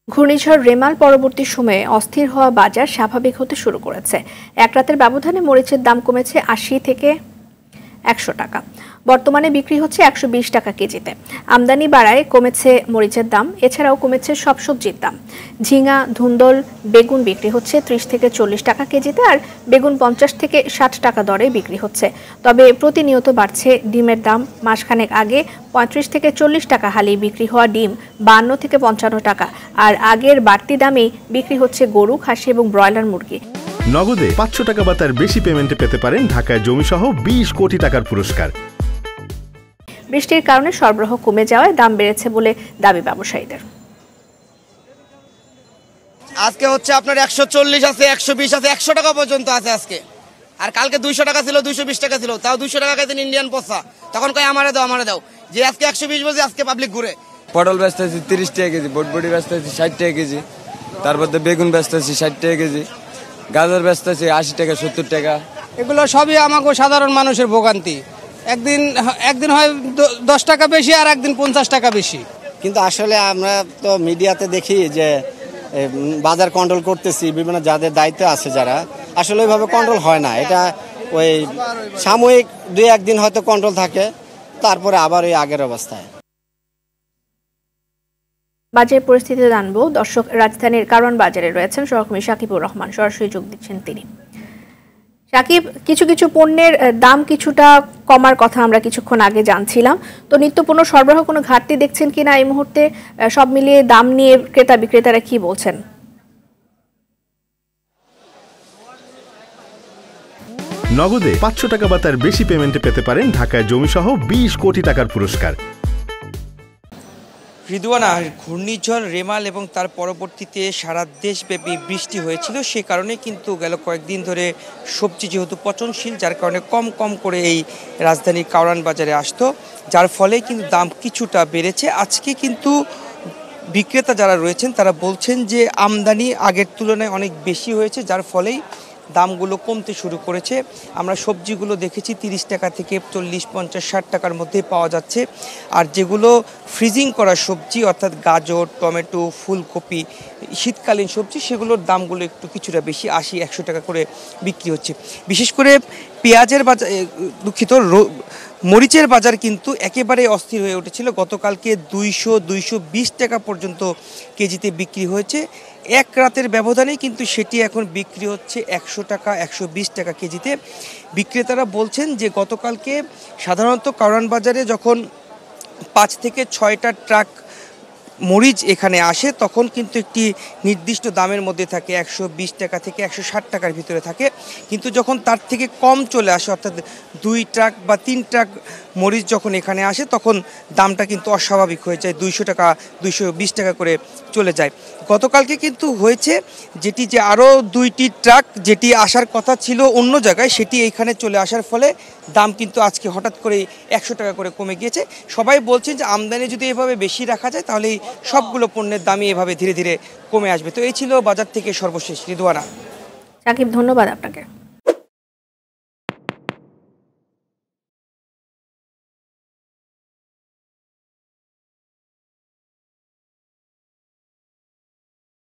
ঘূর্ণিঝড় রেমাল পরবর্তী সময়ে অস্থির হওয়া বাজার স্বাভাবিক হতে শুরু করেছে। এক রাতের ব্যবধানে মরিচের দাম কমেছে ৮০ থেকে ১০০ টাকা। বর্তমানে বিক্রি হচ্ছে ১২০ টাকা কেজিতে। আমদানি বাড়ায় কমেছে মরিচের দাম, এছাড়াও কমেছে সব সবজির দাম। ঝিঙা, ধুন্দল, বেগুন বিক্রি হচ্ছে ৩০ থেকে ৪০ টাকা কেজিতে, আর বেগুন ৫০ থেকে ৬০ টাকা দরে বিক্রি হচ্ছে। তবে প্রতিনিয়ত বাড়ছে ডিমের দাম। মাসখানেক আগে ৩৫ থেকে ৪০ টাকা হালি বিক্রি হওয়া ডিম ৫২ থেকে ৫৫ টাকা, আর আগের বাড়তি দামেই বিক্রি হচ্ছে গরু, খাসি এবং ব্রয়লার মুরগি। নগদে ৫০০ টাকা বা তার বেশি পেমেন্টে পেতে পারেন ঢাকায় জমিসহ ২০ কোটি টাকার পুরস্কার। বৃষ্টির কারণে সরবরাহ কমে যাওয়ায় দাম বেড়েছে বলে দাবি ব্যবসায়ীদের। আজকে হচ্ছে আপনার ১৪০ আছে, ১২০ আছে, ১০০ টাকা পর্যন্ত আছে আজকে। আর কালকে ২০০ টাকা ছিল, 220 টাকা ছিল, তাও 200 টাকা খাইতেন ইন্ডিয়ান পচা। তখন কয় আমারে দাও, যে আজকে ১২০ বলছে, আজকে পাবলিক ঘুরে। পটল ব্যস্ত আছি ৩০ টাকা কেজি, বটবটি ব্যস্ত আছি ৬০ টাকা কেজি, তারপর বেগুন ব্যস্ত আছি ৬০ টাকা কেজি, গাজর ব্যস্ত আছে ৮০ টাকা ৭০ টাকা। এগুলো সবই আমাকে সাধারণ মানুষের ভোগান্তি। একদিন হয় ১০ টাকা বেশি, আর একদিন ৫০ টাকা বেশি। কিন্তু আসলে আমরা তো মিডিয়াতে দেখি যে বাজার কন্ট্রোল করতেছি, বিভিন্ন যাদের দায়িত্ব আছে যারা, আসলে ওইভাবে কন্ট্রোল হয় না। এটা ওই সাময়িক ২-১ দিন হয়তো কন্ট্রোল থাকে, তারপরে আবার ওই আগের অবস্থায়। বাজারের পরিস্থিতি জানবো। দর্শক, রাজধানীর কারওয়ান বাজারে রয়েছেন সহকর্মী সাকিবুর রহমান, সরাসরি যোগ দিচ্ছেন তিনি। সাকিব, কিছু কিছু পণ্যের দাম কিছুটা কমার কথা আমরা কিছুক্ষণ আগে জানছিলাম, তো নিত্যপণ্য সরবরাহ কোনো ঘাটতি দেখছেন কিনা এই মুহূর্তে? সব মিলিয়ে দাম নিয়ে ক্রেতা বিক্রেতারা কি বলছেন? নগদে ৫০০ টাকা বা তার বেশি পেমেন্টে পেতে পারেন ঢাকায় জমিসহ ২০ কোটি টাকার পুরস্কার। রিদওয়ানা, ঘূর্ণিঝড় রেমাল এবং তার পরবর্তীতে সারা দেশব্যাপী বৃষ্টি হয়েছিল, সে কারণে কিন্তু গেল কয়েকদিন ধরে সবজি যেহেতু পচনশীল, যার কারণে কম করে এই রাজধানীর কারওয়ান বাজারে আসতো, যার ফলে কিন্তু দাম কিছুটা বেড়েছে। আজকে কিন্তু বিক্রেতা যারা রয়েছেন তারা বলছেন যে আমদানি আগের তুলনায় অনেক বেশি হয়েছে, যার ফলেই দামগুলো কমতে শুরু করেছে। আমরা সবজিগুলো দেখেছি ৩০ টাকা থেকে ৪০, ৫০, ৬০ টাকার মধ্যে পাওয়া যাচ্ছে। আর যেগুলো ফ্রিজিং করা সবজি, অর্থাৎ গাজর, টমেটো, ফুলকপি, শীতকালীন সবজি, সেগুলোর দামগুলো একটু কিছুটা বেশি, ৮০, ১০০ টাকা করে বিক্রি হচ্ছে। বিশেষ করে পেঁয়াজের বাজার, মরিচের বাজার কিন্তু একেবারে অস্থির হয়ে উঠেছিল। গতকালকে ২০০-২২০ টাকা পর্যন্ত কেজিতে বিক্রি হয়েছে। এক রাতের ব্যবধানে কিন্তু সেটি এখন বিক্রি হচ্ছে ১০০ টাকা, ১২০ টাকা কেজিতে। বিক্রেতারা বলছেন যে গতকালকে সাধারণত কারওয়ান বাজারে যখন ৫ থেকে ৬টা ট্রাক মরিচ এখানে আসে, তখন কিন্তু একটি নির্দিষ্ট দামের মধ্যে থাকে, ১২০ টাকা থেকে ১৬০ টাকার ভিতরে থাকে। কিন্তু যখন তার থেকে কম চলে আসে, অর্থাৎ ২ ট্রাক বা ৩ ট্রাক মরিচ যখন এখানে আসে, তখন দামটা কিন্তু অস্বাভাবিক হয়ে যায়, ২০০ টাকা, ২২০ টাকা করে চলে যায়। গতকালকে কিন্তু হয়েছে যেটি, যে আরও ২টি ট্রাক যেটি আসার কথা ছিল অন্য জায়গায়, সেটি এইখানে চলে আসার ফলে দাম কিন্তু আজকে হঠাৎ করে ১০০ টাকা করে কমে গিয়েছে। সবাই বলছেন যে আমদানি যদি এভাবে বেশি রাখা যায়, তাহলে সবগুলো পণ্যের দামই এভাবে ধীরে ধীরে কমে আসবে। তো এই ছিল বাজার থেকে সর্বশেষ। রিদওয়ানা। সাকিব, ধন্যবাদ আপনাকে।